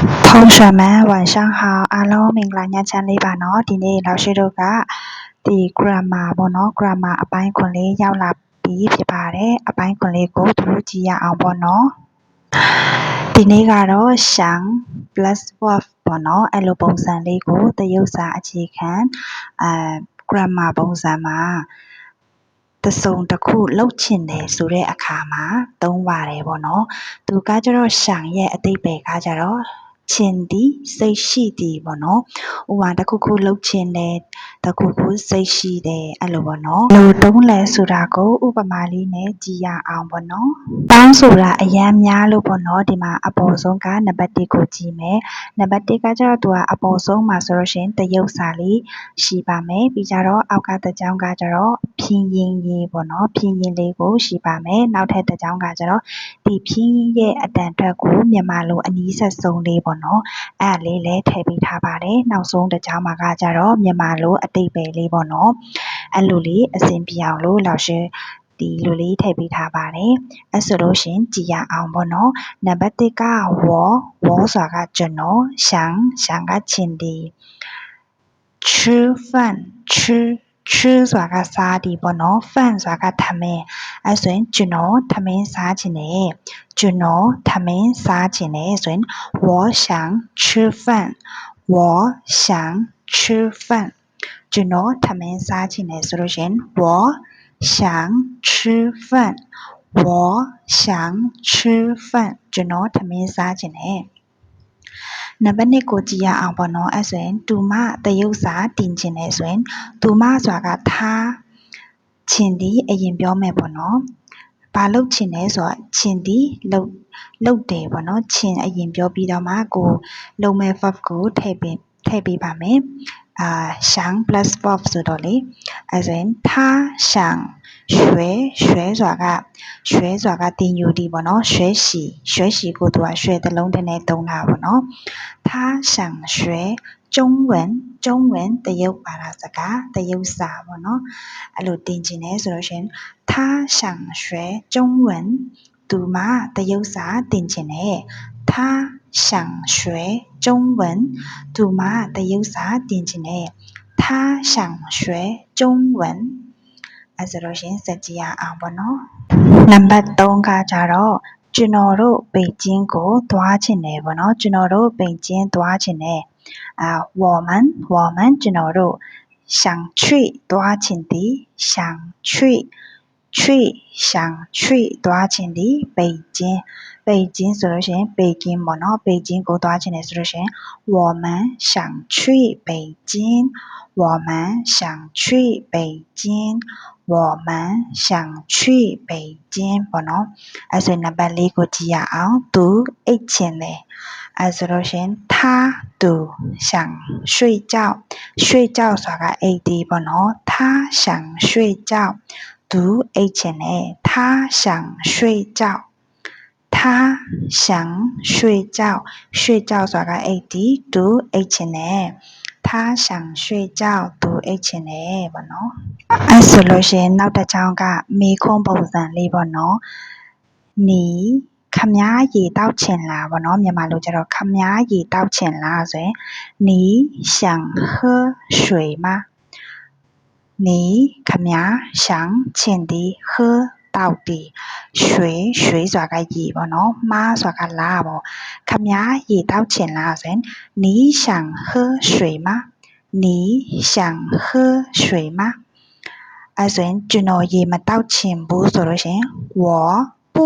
同学们晚上好အားလုံးမင်္ဂလာညချမ်းလေးပါเนาะဒီနေ့老师တို့ကဒီ grammar ပေါ့เนาะ grammar အပိုင်းခွန်လေးရောက်လာပြီဖြစ်ပါတယ်အပိုင်းခွန်လေးကိုသူတို့ကြည့်ရအောင်ပေါ့เนาะဒီနေ့ကတော့想 plus verb ပေါ့เนาะအဲ့လိုပုံစံလေးကိုသရုပ်စာအခြေခံgrammar ပုံစံမှာတစုံတစ်ခုလုပ်ချင်တယ်ဆိုတဲ့အခါမှာသုံးပါတယ်ပေါ့เนาะသူကကျတော့想ရဲ့အဓိပ္ပာယ်ကကျတော့ချင်သည်စိတ်ရှိသည်ပေါ့နော်ဥပမာတစ်ခုခုလုပ်ချင်တယ်တစ်ခုခုစိတ်ရှိတယ်အဲ့လိုပေါ့နော်ဘယ်လိုတုံးလဲဆိုတာကိုဥပမာလေးနဲ့ကြည့်ရအောင်ပေါ့နော်တောင်းဆိုတာအရန်များလို့ပေါ့နော်ဒီမှာအပေါ်ဆုံးကနံပါတ်1ကိုကြည့်မယ်နံပါတ်1ကကျတော့သူကအပေါ်ဆုံးမှာဆိုလို့ရှိရင်တရုပ်စာလေးရှိပါမယ်ပြီးကြတော့အောက်ကတစ်ကြောင်းကကျတော့ဖြင်းရင်ရေးပေါ့နော်ဖြင်းရင်လေးကိုရှိပါမယ်နောက်ထပ်တစ်ကြောင်းကကျတော့ဒီဖြင်းရဲ့အတန်ထွက်ကိုမြန်မာလိုအနီးဆက်ဆုံးလေးပေါ့နော်အဲ့လေးလည်းထည့်ပေးထားပါတယ်နောက်ဆုံးတစ်ကြောင်းမှာကကြတော့မြန်မာလိုအတိတ်ပဲလေးပေါ့နော်အဲ့လိုလေးအဆင်ပြေအောင်လို့老师ဒီလိုလေးထည့်ပေးထားပါတယ်အဲ့ဆိုလို့ရှင်ကြည်ရအောင်ပေါ့နော်နံပါတ်1ကဝဆိုတာကကျွန်တော်想ကချင်တယ်吃饭吃ဆိုတာကစားသည်ပေါ့နော်饭ဆိုတာကထမင်းအဲ့ဆိုရင်ကျွန်တော်ထမင်းစားချင်တယ်ကျွန်တော်ထမင်းစားချင်တယ်ဆိုရင်我想吃饭我想吃饭ကျွန်တော်ထမင်းစားချင်တယ်ဆိုလို့ရှိရင်我想吃饭我想吃饭ကျွန်တော်ထမင်းစားချင်တယ်နံပါတ်2ကိုကြည့်ရအောင်ပေါ့နော်အဲ့ဆိုရင်သူမတရုပ်စာတင်ချင်တယ်ဆိုရင်သူမဆိုတာကထားချင်သည်အရင်ပြောမယ်ပေါ့နော်ဘာလုပ်ချင်လဲဆိုတော့ချင်သည်လုပ်တယ်ပေါ့နော်ချင်အရင်ပြောပြီးတော့မှကိုလုပ်မဲ့ verb ကိုထည့်ပေးပါမယ်想 plus verb ဆိုတော့လေအဲ့ဆိုရင်他想学ဆိုတာကတင်ယူသည်ပေါ့နော်学习ကိုသူက学တစ်လုံးတည်းနဲ့သုံးတာပေါ့နော်他想学中文တရုတ်ဘာသာစကားတရုတ်စာပေါ့နော်အဲ့လိုတင်ချင်တယ်ဆိုလို့ရှိရင်他想学中文သူမတရုတ်စာတင်ချင်တယ်他想学中文သူမတရုတ်စာတင်ချင်တယ်他想学中文အဲ့ဆိုလို့ရှိရင်စကြည့်ရအောင်ပေါ့နော်နံပါတ်3ကကြတော့ကျွန်တော်တို့ပေကျင်းကိုသွားချင်တယ်ပေါ့နော်ကျွန်တော်တို့ပေကျင်းသွားချင်တယ်我们ကျွန်တော်တို့想去သွားချင်သည်想去သွားချင်သည်ပေကျင်းဆိုလို့ရှိရင်ပေကျင်းပေါ့နော်ပေကျင်းကိုသွားချင်တယ်ဆိုလို့ရှိရင်我们想去北京我们想去北京我们想去北京ပေါ့နော်အဲ့ဆိုနံပါတ်4ကိုကြည့်ရအောင်သူအိတ်ချင်တယ်အဲ့ဆိုလို့ရှိရင်သူ想睡觉ဆိုတာကအိတ်ဒီပေါ့နော်他想睡觉သူအိတ်ချင်တယ်他想睡觉他想睡觉ဆိုတာကအိတ်ဒီသူအိတ်ချင်တယ်他想睡觉သူအိတ်ချင်တယ်ပေါ့နော်အဲ့ဆိုလို့ရှိရင်နောက်တစ်ချောင်းကမေခွန်းပုံစံလေးပေါ့နော်你ခမားရေတောက်ချင်လားပေါ့နော်မြန်မာလိုကျတော့ခမားရေတောက်ချင်လားဆိုရင်你想喝水吗你ခမား想ချင်သည်喝တောက်သည်水ဆိုတာကရေပေါ့နော်မားဆိုတာကလာပေါ့ခမားရေတောက်ချင်လားဆိုရင်你想喝水吗你想喝水吗အဲ့ဆိုရင်ကျွန်တော်ရေမတောက်ချင်ဘူးဆိုလို့ရှိရင်我不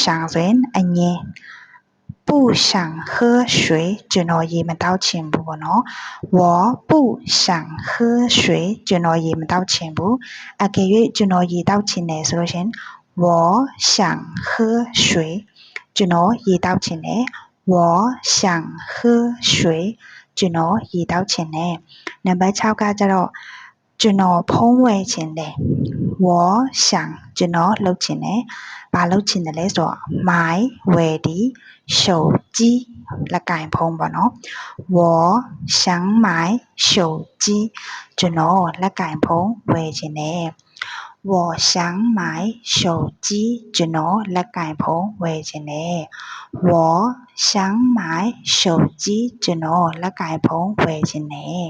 想ဆိုရင်အငင်း不想喝水ကျွန်တော်ရေမတောက်ချင်ဘူးပေါ့နော်我不想喝水ကျွန်တော်ရေမတောက်ချင်ဘူးအကယ်၍ကျွန်တော်ရေတောက်ချင်တယ်ဆိုလို့ရှိရင်我想喝水ကျွန်တော်ရေတောက်ချင်တယ်我想喝水ကျွန်တော်ရေတောက်ချင်တယ်နံပါတ်6ကကျတော့ကျွန်တော်ဖုံးဝယ်ချင်တယ်我想ကျွန်တော်လုပ်ချင်တယ်ဘာလုပ်ချင်တယ်လဲဆိုတော့买ဝယ်ဒီ手机လက်ကင်ဖုံးပေါ့နော်我想买手机ကျွန်တော်လက်ကင်ဖုံးဝယ်ချင်တယ်我想买手机ကျွန်တော်လက်ကင်ဖုန်းဝယ်ချင်တယ်我想买手机ကျွန်တော်လက်ကင်ဖုန်းဝယ်ချင်တယ်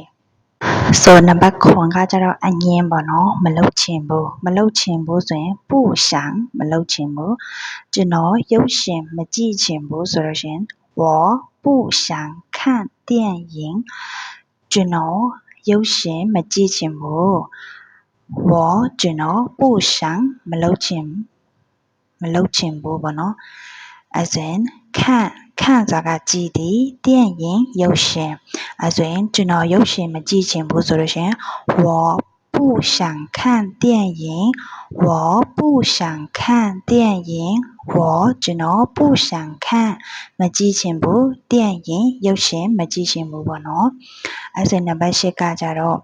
ဆိုနံပါတ်9ကကျတော့အငင်းပေါ့နော်မလုတ်ချင်ဘူးဆိုရင်不想မလုတ်ချင်ဘူးကျွန်တော်ရုပ်ရှင်မကြည့်ချင်ဘူးဆိုလို့ရှင်我不想看电影ကျွန်တော်ရုပ်ရှင်မကြည့်ချင်ဘူးကျွန်တော်不想မလုတ်ချင်ဘူးပေါ့နော်အဲဆိုရင်看ဆိုတာကကြည့်သည်电影ရုပ်ရှင်အဲဆိုရင်ကျွန်တော်ရုပ်ရှင်မကြည့်ချင်ဘူးဆိုလို့ရှင်我不想看电影我不想看电影ကျွန်တော်不想看မကြည့်ချင်ဘူး电影ရုပ်ရှင်မကြည့်ချင်ဘူးပေါ့နော်အဲဆိုရင်နံပါတ်8ကကြတော့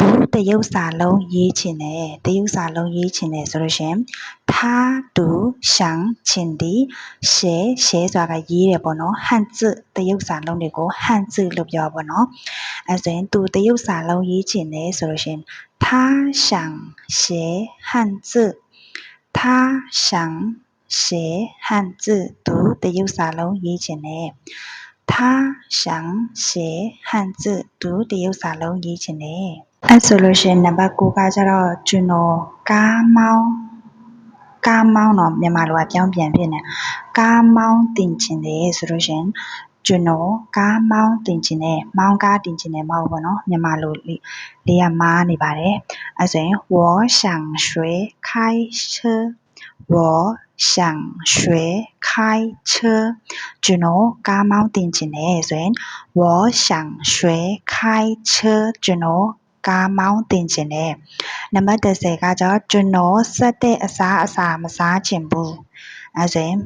သူတရုပ်စာလုံးရေးချင်တယ်ဆိုလို့ရှင်他读想ချင်သည်写ဆိုတာကရေးတယ်ပေါ့နော်汉字တရုပ်စာလုံးတွေကို汉字လို့ပြောပေါ့နော်အဲဆိုရင်သူတရုပ်စာလုံးရေးချင်တယ်ဆိုလို့ရှင်他想写汉字他想写汉字သူတရုပ်စာလုံးရေးချင်တယ်他想写汉字သူတရုပ်စာလုံးရေးချင်တယ်အဲဆိုလို့ရှင်နံပါတ်9ကကျတော့ကျွန်တော်ကားမောင်းတော့မြန်မာလိုကပြောင်းပြန်ဖြစ်နေကားမောင်းတင်ချင်တယ်ဆိုလို့ရှင်ကျွန်တော်ကားမောင်းတင်ချင်တယ်မောင်းကားတင်ချင်တယ်မဟုတ်ဘူးနော်မြန်မာလိုလေးကမားနေပါတယ်အဲဆိုရင်我想学开车我想学开车ကျွန်တော်ကားမောင်းတင်ချင်တယ်ဆိုရင်我想学开车ကျွန်တော်ကားမောင်းတင်ချင်တယ်နံပါတ်10ကကျတော့ကျွန်တော်ဆက်တဲ့အစားမစားချင်ဘူးအဲဆိုရင်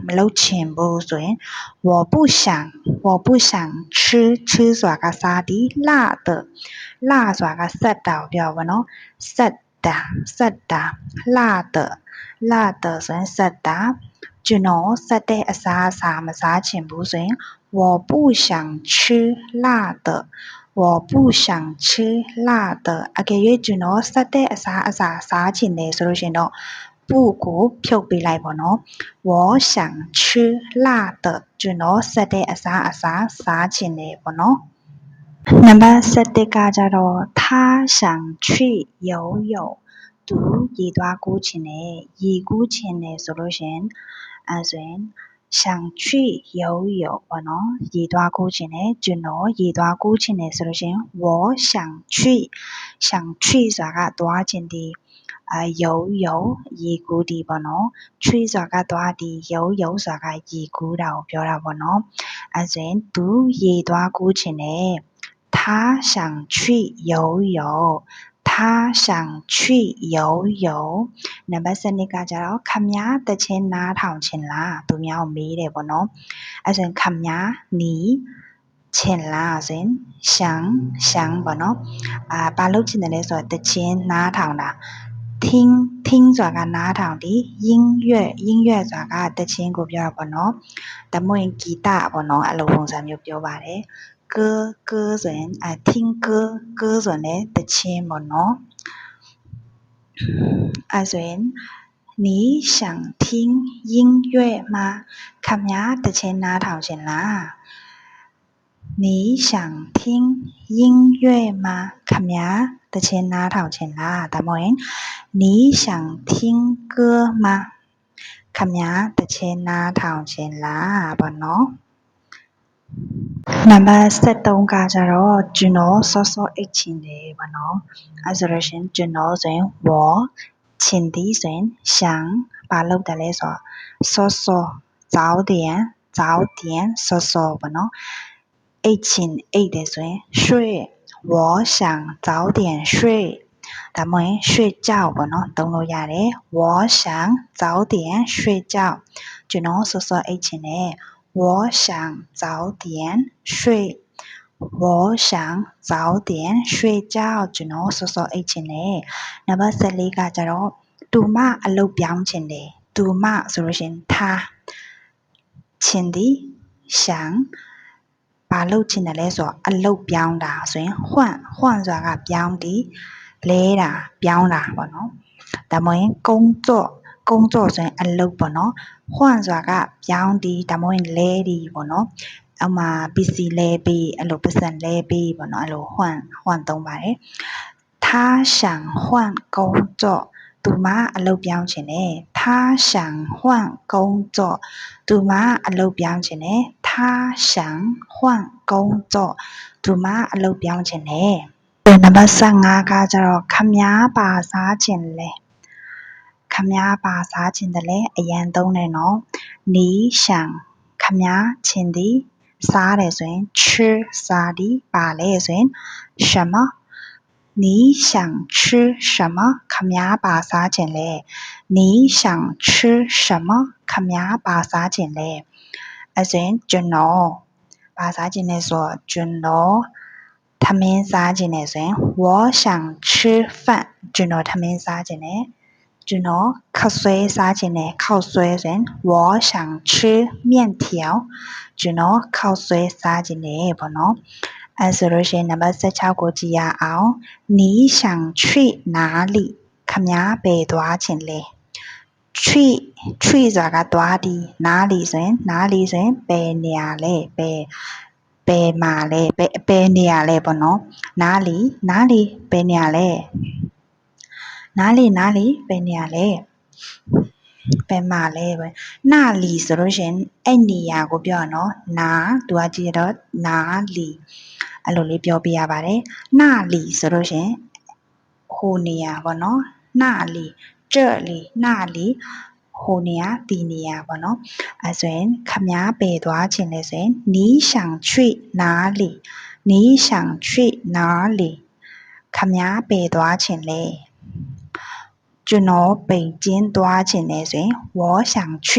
မလုပ်ချင်ဘူးဆိုရင်我不想吃ဆိုတာကစားသည်辣ဆိုတာကဆက်တာကိုပြောပါနော်ဆက်တာ辣的ဆိုရင်ဆက်တာကျွန်တော်ဆက်တဲ့အစားမစားချင်ဘူးဆိုရင်我不想吃辣的我不想吃辣的အကယ်၍ကျွန်တော်ဆက်တဲ့အစားစားချင်တယ်ဆိုလို့ရှိရင်တော့不ကိုဖြုတ်ပေးလိုက်ပေါ့နော်我想吃辣的ကျွန်တော်ဆက်တဲ့အစားစားချင်တယ်ပေါ့နော်နံပါတ်7ကကြတော့他想去游泳သူရေသွားကူးချင်တယ်ရေကူးချင်တယ်ဆိုလို့ရှင်အဲဆိုရင်想去游泳ပေါ့နော်ရေသွားကူးချင်တယ်ကျွန်တော်ရေသွားကူးချင်တယ်ဆိုလို့ရှင်我想去ဆိုတာကသွားချင်သည်游泳ရေကူးသည်ပေါ့နော်去ဆိုတာကသွားသည်游泳ဆိုတာကရေကူးတာကိုပြောတာပေါ့နော်အဲဆိုရင်သူရေသွားကူးချင်တယ်他想去游泳他想去游泳နံပါတ်7ကကြတော့ခမည်းတချင်းနားထောင်ချင်လားသူများကိုမေးတယ်ပေါ့နော်အဲဆိုရင်ခမည်းနီချင်လားဆိုရင်想ပေါ့နော်ဘာလုပ်ချင်တယ်လဲဆိုတော့တချင်းနားထောင်တာ听ဆိုတာကနားထောင်သည်音乐ဆိုတာကတချင်းကိုပြောတာပေါ့နော်ဒါမှမဟုတ်ဂီတပေါ့နော်အဲ့လိုပုံစံမျိုးပြောပါတယ်歌ဆိုရင်听歌ဆိုရင်လည်းတချင်းပေါ့နော်အဲဆိုရင်你想听音乐吗ခမည်းတချင်းနားထောင်ချင်လား你想听音乐吗ခမည်းတချင်းနားထောင်ချင်လားဒါမှမဟုတ်你想听歌吗ခမည်းတချင်းနားထောင်ချင်လားပေါ့နော်နံပါတ်73ကကြတော့ကျွန်တော်စောစောအိတ်ချင်တယ်ပေါ့နော်အဲဆိုလို့ရှင်ကျွန်တော်ဆိုရင်我ချင်သည်ဆိုရင်想ဘာလုပ်တယ်လဲဆိုတော့စောစော早点စောစောပေါ့နော်အိတ်တယ်ဆိုရင်睡我想早点睡ဒါမှမဟုတ်睡觉ပေါ့နော်သုံးလို့ရတယ်我想早点睡觉ကျွန်တော်စောစောအိတ်ချင်တယ်我想早点睡我想早点睡觉ကျွန်တော်စောစောအိတ်ချင်တယ်နံပါတ်14ကကြတော့သူမအလုပ်ပြောင်းချင်တယ်သူမဆိုလို့ရှင်他ချင်သည်想ဘာလုပ်ချင်တယ်လဲဆိုတော့အလုပ်ပြောင်းတာဆိုရင်换ဆိုတာကပြောင်းသည်လဲတာပြောင်းတာပေါ့နော် ဒါမှမဟုတ်工作ဆိုရင်အလုပ်ပေါ့နော်换ဆိုတာကပြောင်းဒီဒါမှမဟုတ်လဲဒီပေါ့နော်အမှပစ္စည်းလဲပေးအဲ့လိုပတ်စံလဲပေးပေါ့နော်အဲ့လို换သုံးပါတယ်他想换工作သူမအလုပ်ပြောင်းချင်တယ်他想换工作သူမအလုပ်ပြောင်းချင်တယ်他想换工作သူမအလုပ်ပြောင်းချင်တယ်နံပါတ်15ကကျတော့ခမားပါစားချင်လဲခမားပါစားချင်တယ်လဲအရန်သုံးတယ်နော်你想ခမားချင်သည်စားတယ်ဆိုရင်吃စားသည်ပါလဲဆိုရင်什么你想吃什么ခမားပါစားချင်လဲ你想吃什么ခမားပါစားချင်လဲအဲ့ဆိုရင်ကျွန်တော်ပါစားချင်လဲဆိုကျွန်တော်ထမင်းစားချင်တယ်ဆိုရင်我想吃饭ကျွန်တော်ထမင်းစားချင်တယ်ကျွန်တော်ခောက်ဆွဲစားချင်တယ်ခောက်ဆွဲဆိုရင်我想吃面条ကျွန်တော်ခောက်ဆွဲစားချင်တယ်ပေါ့နော်အဲ့ဆိုလို့ရှိရင်နံပါတ်16ကိုကြည့်ရအောင်你想去哪里ခမားဘယ်သွားချင်လဲ去ဆိုတာကသွားသည်哪里ဆိုရင်哪里ဆိုရင်ဘယ်နေရာလဲဘယ်မှာလဲဘယ်နေရာလဲပေါ့နော်哪里ဘယ်နေရာလဲ哪里ဘယ်နေရာလဲဘယ်မှာလဲပဲ那里ဆိုလို့ရှိရင်အဲ့နေရာကိုပြောရနော်နာသူကကြည့်တော့哪里အဲ့လိုလေးပြောပြရပါတယ်那里ဆိုလို့ရှိရင်ဟိုနေရာပေါ့နော်那里这里那里ဟိုနေရာဒီနေရာပေါ့နော်အဲ့ဆိုရင်ခမားဘယ်သွားချင်လဲဆိုရင်你想去哪里你想去哪里ခမားဘယ်သွားချင်လဲကျွန်တော်北京သွားချင်တယ်ဆိုရင်我想去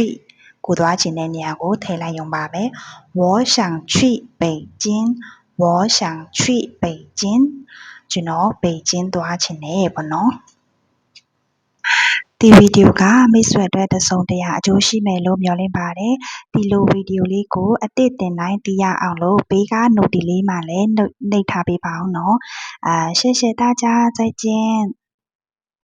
ကိုသွားချင်တဲ့နေရာကိုထည့်လိုက်ရုံပါပဲ我想去北京我想去北京ကျွန်တော်北京သွားချင်တယ်ပေါ့နော်ဒီဗီဒီယိုကမိတ်ဆွေအတွက်တစ်စုံတရာအကျိုးရှိမယ်လို့မျှော်လင့်ပါတယ်ဒီလိုဗီဒီယိုလေးကိုအသစ်တင်တိုင်းသိရအောင်လို့ဘေးက note လေးမှာလည်းနှိပ်ထားပေးပါအောင်နော်谢谢大家再见